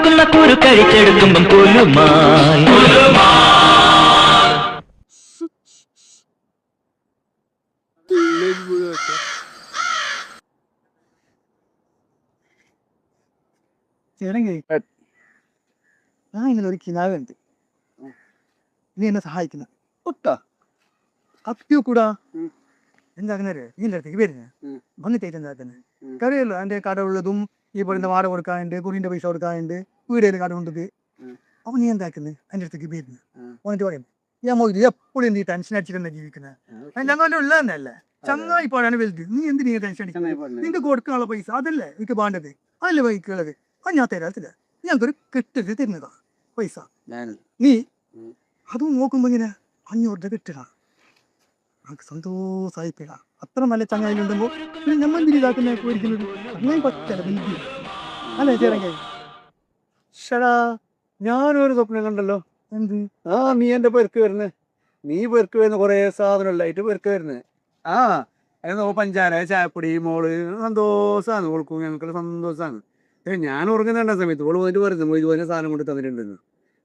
കുറുക്കുന്ന കുരു കഴിച്ചെടുക്കുമ്പം കൊല്ലുമാൻ ഇന്നലെ ഒരു കിനാവുണ്ട്, നീ എന്നെ സഹായിക്കുന്ന കത്തിയോ കൂടാ എന്താക്കുന്നേ ഇതിൻ്റെ അടുത്തേക്ക് വരുന്നത് വന്നിട്ടായിട്ട് എന്താക്കുന്നത് കറിയല്ലോ എൻ്റെ കട ഉള്ളതും ഈ പറയുന്ന വാടക കൊടുക്കാനുണ്ട്, കുറിൻ്റെ പൈസ കൊടുക്കാനുണ്ട്, വീടേല് കട കൊണ്ടത്. അപ്പൊ നീ എന്താക്കുന്നത് എൻ്റെ അടുത്തേക്ക് വരുന്നത് വന്നിട്ട് പറയും ഞാൻ മോദി എപ്പോഴും നീ ടെൻഷൻ അടിച്ചിട്ട് ജീവിക്കുന്നത് ഞങ്ങളുടെ ഉള്ളതന്നെയല്ലേ ചങ്ങായി പോയാണ് വലുത്, നീ എന്തിനീ ടെൻഷൻ അടിക്കുന്നത്, നിനക്ക് കൊടുക്കാനുള്ള പൈസ അതല്ലേ എനിക്ക് വേണ്ടത്, അതല്ലേ വൈക്കുള്ളത്, അത് ഞാൻ തരാത്തില്ല, ഞങ്ങൾക്കൊരു കെട്ടിട്ട് തരുന്നതാ പൈസ. നീ അതും നോക്കുമ്പോ ഇങ്ങനെ 500 രൂപ കിട്ടുക, നമുക്ക് സന്തോഷമായിപ്പോഴ അത്ര നല്ല ചങ്ങായിലുണ്ടെങ്കിൽ പിന്നെ നമ്മൾ എന്തിനു ഇതാക്കുന്ന പോയിരിക്കുന്നത് അങ്ങനെ പറ്റല ബന്ധി അല്ലേ ചേരങ്കായി. ഷടാ ഞാനൊരു സ്വപ്നം കണ്ടല്ലോ. എന്ത്? നീ എന്റെ പെരുക്ക് വരുന്നേ, നീ പെരുക്ക് വരുന്ന കൊറേ സാധനമുള്ളായിട്ട് പെരുക്ക് വരുന്നേ. എന്നോ പഞ്ചാര ചായപ്പൊടി മോള് സന്തോഷമാണ്, ഓൾക്കും ഞങ്ങൾക്ക് സന്തോഷമാണ്. ഞാൻ ഉറങ്ങുന്ന സമയത്ത് ഓള് വന്നിട്ട് പറയുന്നു ഇതുപോലെ സാധനം കൊണ്ട് തന്നിട്ടുണ്ടെന്ന്.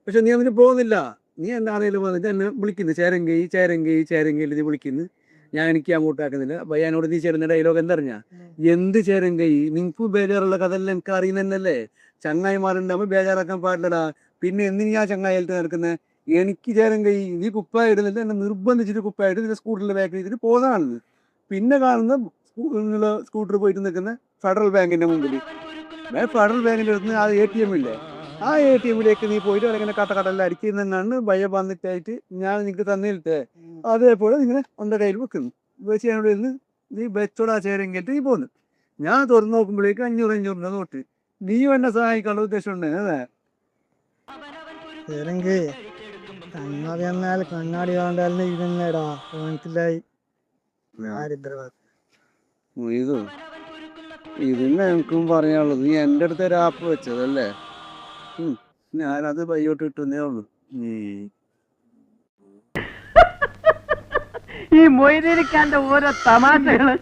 പക്ഷെ നീ അതിന് പോകുന്നില്ല, നീ എൻ്റെ ആണെങ്കിലും വന്നിട്ട് എന്നെ വിളിക്കുന്നു ചേരങ്കയിൽ നീ വിളിക്കുന്നു. ഞാൻ എനിക്ക് അങ്ങോട്ടാക്കുന്നില്ല. ഭയ്യാനോട് നീ ചേരുന്ന ഡയലോഗ് എന്തറിഞ്ഞാ, എന്ത് ചേരങ്കൈ നിനക്ക് ബേജാറുള്ള കഥയെല്ലാം എനിക്ക് അറിയുന്നല്ലേ, ചങ്ങായിമാരുണ്ടാകുമ്പോൾ ബേജാറാക്കാൻ പാടില്ലടാ, പിന്നെ എന്തിനാ ആ ചങ്ങായിട്ട് നടക്കുന്നത്, എനിക്ക് ചേരങ്കൈ നീ കുപ്പായ ഇടുന്നില്ല, എന്നെ നിർബന്ധിച്ചിട്ട് കുപ്പായിട്ട് നിന്റെ സ്കൂട്ടറിൻ്റെ ബാക്കിൽ വെച്ചിട്ട് പോകുന്നതാണ്. പിന്നെ കാണുന്ന സ്കൂട്ടർ പോയിട്ട് നിൽക്കുന്ന ഫെഡറൽ ബാങ്കിന്റെ മുമ്പിൽ. ഫെഡറൽ ബാങ്കിന്റെ അടുത്ത് ആ ATM ഇല്ലേ, ആ ATMിലേക്ക് നീ പോയിട്ട് അങ്ങനെ കട്ടകട്ടെല്ലാം അടിക്കുന്നതാണ് ഭയ വന്നിട്ടായിട്ട് ഞാൻ നിനക്ക് തന്നിട്ടേ. അതേപോലെ ഇങ്ങനെ എൻ്റെ കയ്യിൽ വെക്കുന്നു, വെച്ച് ഞാനോട് ഇരുന്ന് നീ വെച്ചോടാ ചേരെങ്കിട്ട് നീ പോന്നു. ഞാൻ തുറന്നു നോക്കുമ്പോഴേക്ക് 500 നോട്ട്. നീയും എന്നെ സഹായിക്കാനുള്ള ഉദ്ദേശം ഉണ്ട് അതെ. ചേരങ്കി കണ്ണാടി എന്നാൽ കണ്ണാടി കാണാൻ ഇതന്നെടാ മനസ്സിലായി. ഇതിന്നെ എനിക്കും പറയാനുള്ളത്, നീ എൻ്റെ അടുത്ത് ഒരു ആപ്പ് വെച്ചതല്ലേ, ഞാനത് പയ്യോട്ട് കിട്ടുന്നേ ഉള്ളൂ. ഈ മൊയ്തീനിക്കാന്റെ ഓരോ തമാശകള്